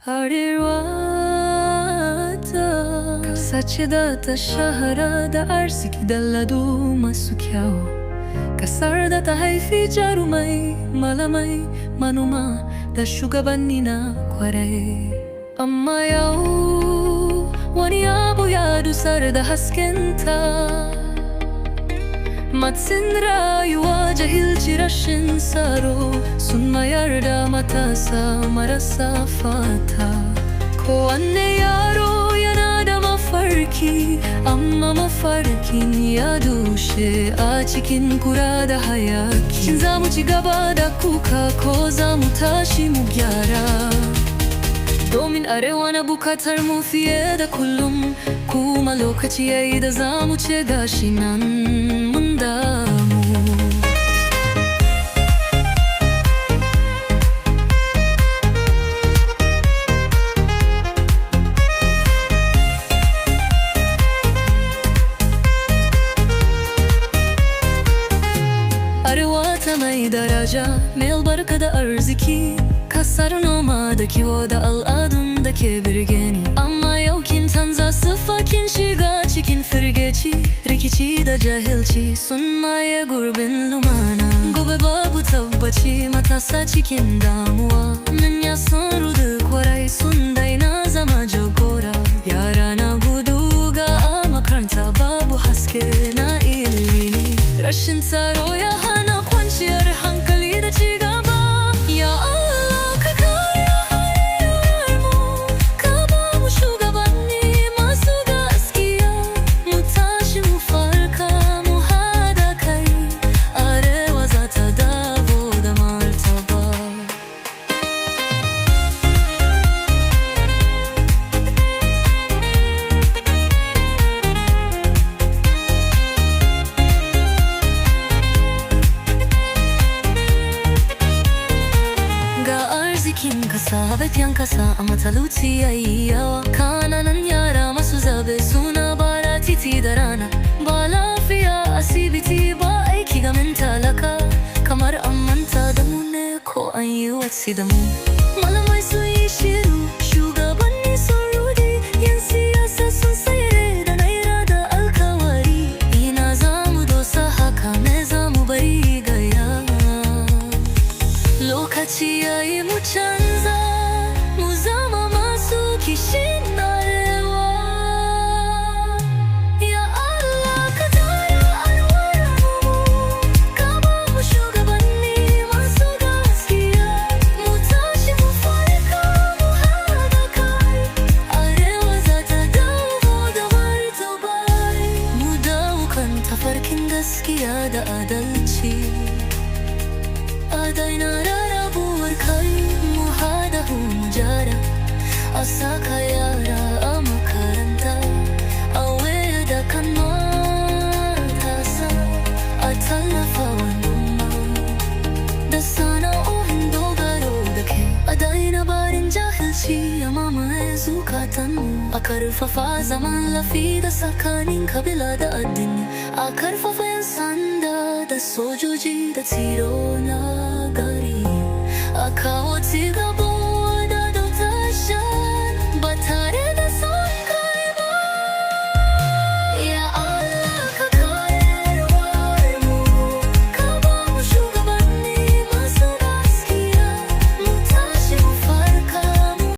Arirwata Kasachidata shaharada arsik dalladu masukyao Kasardata haifi jarumai malamai manuma da shugabanina kwarai Amma yau wani abu ya dusar da haskenta Matsin rayuwa jahilci rashin tsaro sun mayar da matasa marasa fata Kowanne yaro yana da mafarki amma mafarkin ya dushe a cikin kura da hayaki Shin za mu ci gaba da kuka ko za mu tashi mu gyara Domin arewa na bukatar mu fiye da kullum Kuma lokaci yayi da za mu ce gashi nan mun damu Arewa ta mai daraja, mai albarka da arziki Kasar noma da kiwo da al'adun da ke birge ni Amma yau kin canza siffa kin shiga cikin firgeci Rikici da jahilci sun maye gurbin lumana Gobe babu tabbaci matasa cikin damuwa Manya sun rudu kwarai sun daina zama jagora Yara na gudu ga a makaranta babu haske na ilimi Rashin tsaro ya hana kwanciyar hankali da cigaba Ya Allah ka kare halayyarmu Ka ba mu shugabanni masu gaskiya Mu tashi mu farka mu hada kai Arewa za ta dawo da martaba Arzikin kasa bakin kasa a matalauci yayi yawa Kananan yara masu zabe suna bara titi da rana Ba lafiya asibiti ba aiki ga min talaka Kamar an manta da mu ne ko an yi watsi da mu Malamai sun yi shiru, shugabanni sun rudi Yan siyasa sun sayar da naira da alkawari Ina za mu dosa haka me za mu bari gaya Lokaci yayi mu canza mu zama masu kishin arewa Ya Allah ka tara alwarmu Ka ba mu shugabanni masu gaskiya Mu tashi mu farka mu haɗa kai Arewa za ta dawo da martaba Mu dawo kan tafarkin gaskiya da adalci A daina rarrabuwar kai mu hada mu jara A saka yara a makaranta A wayar da kan matasa A tallafa wa noma Da sana'o'in dogaro da kai A daina barin jahilci ya mamaye zukatanmu A karfafa zaman lafiya da tsakanin kabila da addini A karfafa 'yan sanda da sojoji da tsiro na gari A kawo cigaba